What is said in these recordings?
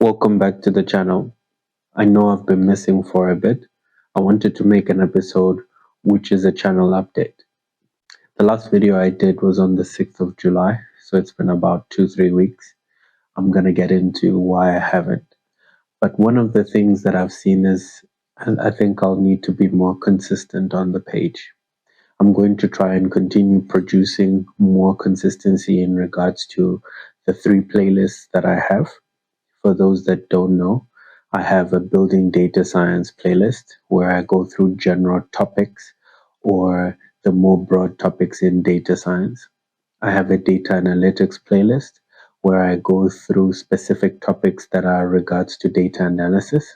Welcome back to the channel. I know I've been missing for a bit. I wanted to make an episode which is a channel update. The last video I did was on the 6th of July, so it's been about 2-3 weeks. I'm going to get into why I haven't. But one of the things that I've seen is I think I'll need to be more consistent on the page. I'm going to try and continue producing more consistency in regards to the 3 playlists that I have. For those that don't know, I have a building data science playlist where I go through general topics or the more broad topics in data science. I have a data analytics playlist where I go through specific topics that are regards to data analysis.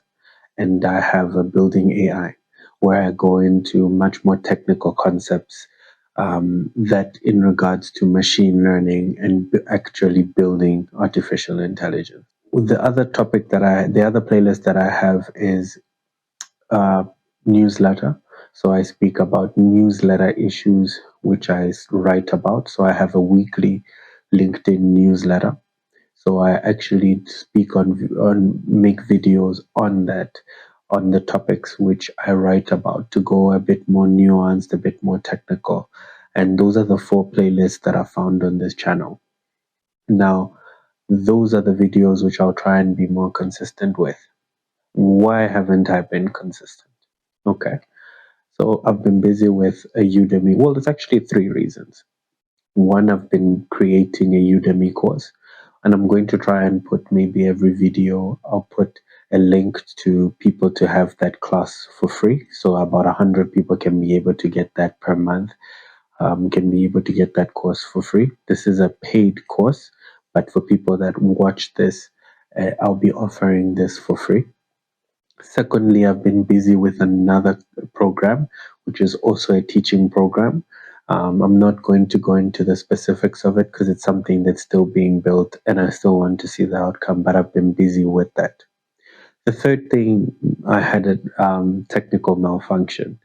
And I have a building AI where I go into much more technical concepts that in regards to machine learning and actually building artificial intelligence. The other playlist that I have is newsletter. So I speak about newsletter issues which I write about. So I have a weekly LinkedIn newsletter. So I actually speak on make videos on that, on the topics which I write about to go a bit more nuanced, a bit more technical. And those are the 4 playlists that are found on this channel. Now, those are the videos which I'll try and be more consistent with. Why haven't I been consistent? Okay. So I've been busy with a Udemy. Well, there's actually 3 reasons. One, I've been creating a Udemy course, and I'm going to try and put maybe every video, I'll put a link to people to have that class for free. So about 100 people can be able to get that per month, can be able to get that course for free. This is a paid course, but for people that watch this, I'll be offering this for free. Secondly, I've been busy with another program, which is also a teaching program. I'm not going to go into the specifics of it because it's something that's still being built and I still want to see the outcome, but I've been busy with that. The third thing, I had a technical malfunction.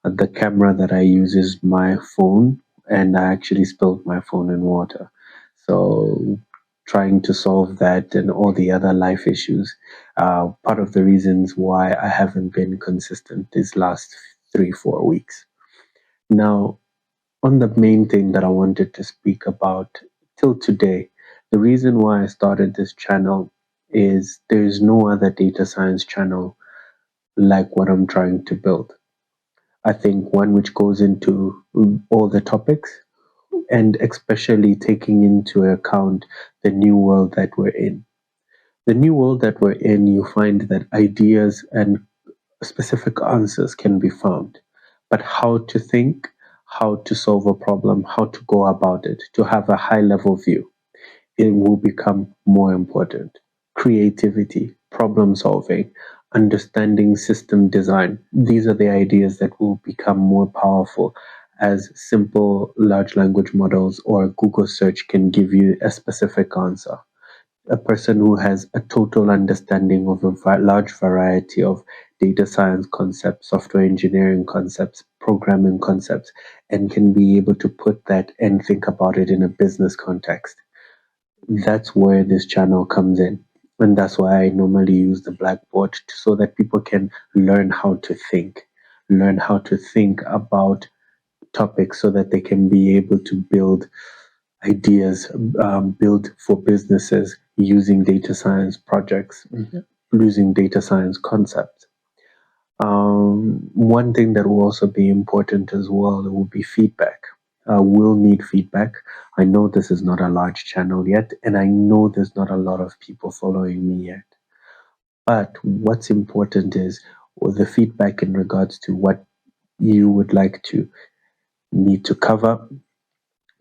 The camera that I use is my phone, and I actually spilled my phone in water. So trying to solve that and all the other life issues. Part of the reasons why I haven't been consistent these last 3-4 weeks. Now, on the main thing that I wanted to speak about till today, the reason why I started this channel is there is no other data science channel like what I'm trying to build. I think one which goes into all the topics and especially taking into account the new world that we're in. The new world that we're in, you find that ideas and specific answers can be found, but how to think, how to solve a problem, how to go about it, to have a high level view, it will become more important. Creativity, problem solving, understanding system design, these are the ideas that will become more powerful as simple large language models or Google search can give you a specific answer. A person who has a total understanding of a large variety of data science concepts, software engineering concepts, programming concepts, and can be able to put that and think about it in a business context. That's where this channel comes in. And that's why I normally use the Blackboard so that people can learn how to think about topics so that they can be able to build ideas, build for businesses using data science projects, using data science concepts. One thing that will also be important as well will be feedback. We'll need feedback. I know this is not a large channel yet, and I know there's not a lot of people following me yet. But what's important is the feedback in regards to what you would like to need to cover,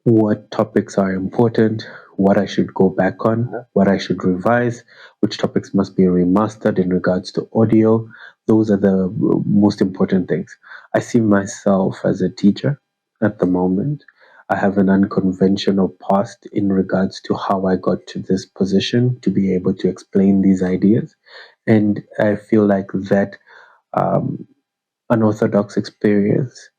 what topics are important, what I should go back on, what I should revise, which topics must be remastered in regards to audio. Those are the most important things. I see myself as a teacher at the moment. I have an unconventional past in regards to how I got to this position to be able to explain these ideas. And I feel like that unorthodox experience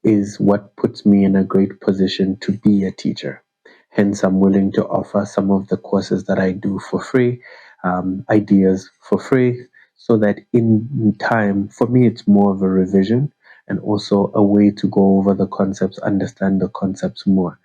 is what puts me in a great position to be a teacher. Hence, I'm willing to offer some of the courses that I do for free ideas for free, so that in time, for me, it's more of a revision and also a way to go over the concepts, understand the concepts more.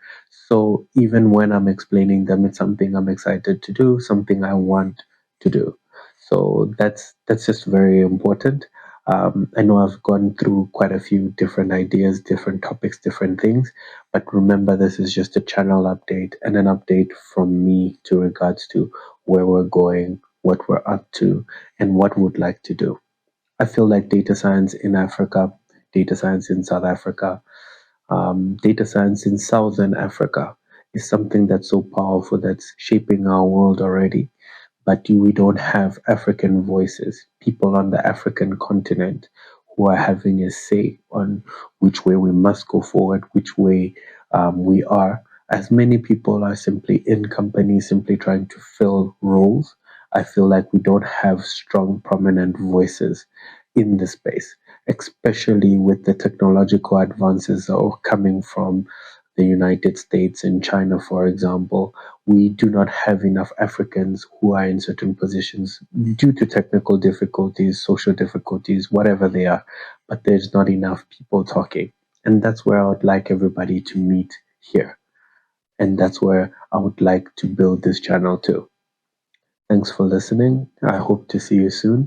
So even when I'm explaining them, it's something I'm excited to do, something I want to do. So that's just very important. I know I've gone through quite a few different ideas, different topics, different things, but remember, this is just a channel update and an update from me to regards to where we're going, what we're up to, and what we'd like to do. I feel like data science in Africa, data science in South Africa, data science in Southern Africa is something that's so powerful that's shaping our world already. But we don't have African voices, people on the African continent who are having a say on which way we must go forward, which way we are. As many people are simply in companies, simply trying to fill roles, I feel like we don't have strong, prominent voices in the space, especially with the technological advances that are coming from the United States and China, for example. We do not have enough Africans who are in certain positions due to technical difficulties, social difficulties, whatever they are, but there's not enough people talking. And that's where I would like everybody to meet here. And that's where I would like to build this channel too. Thanks for listening. I hope to see you soon.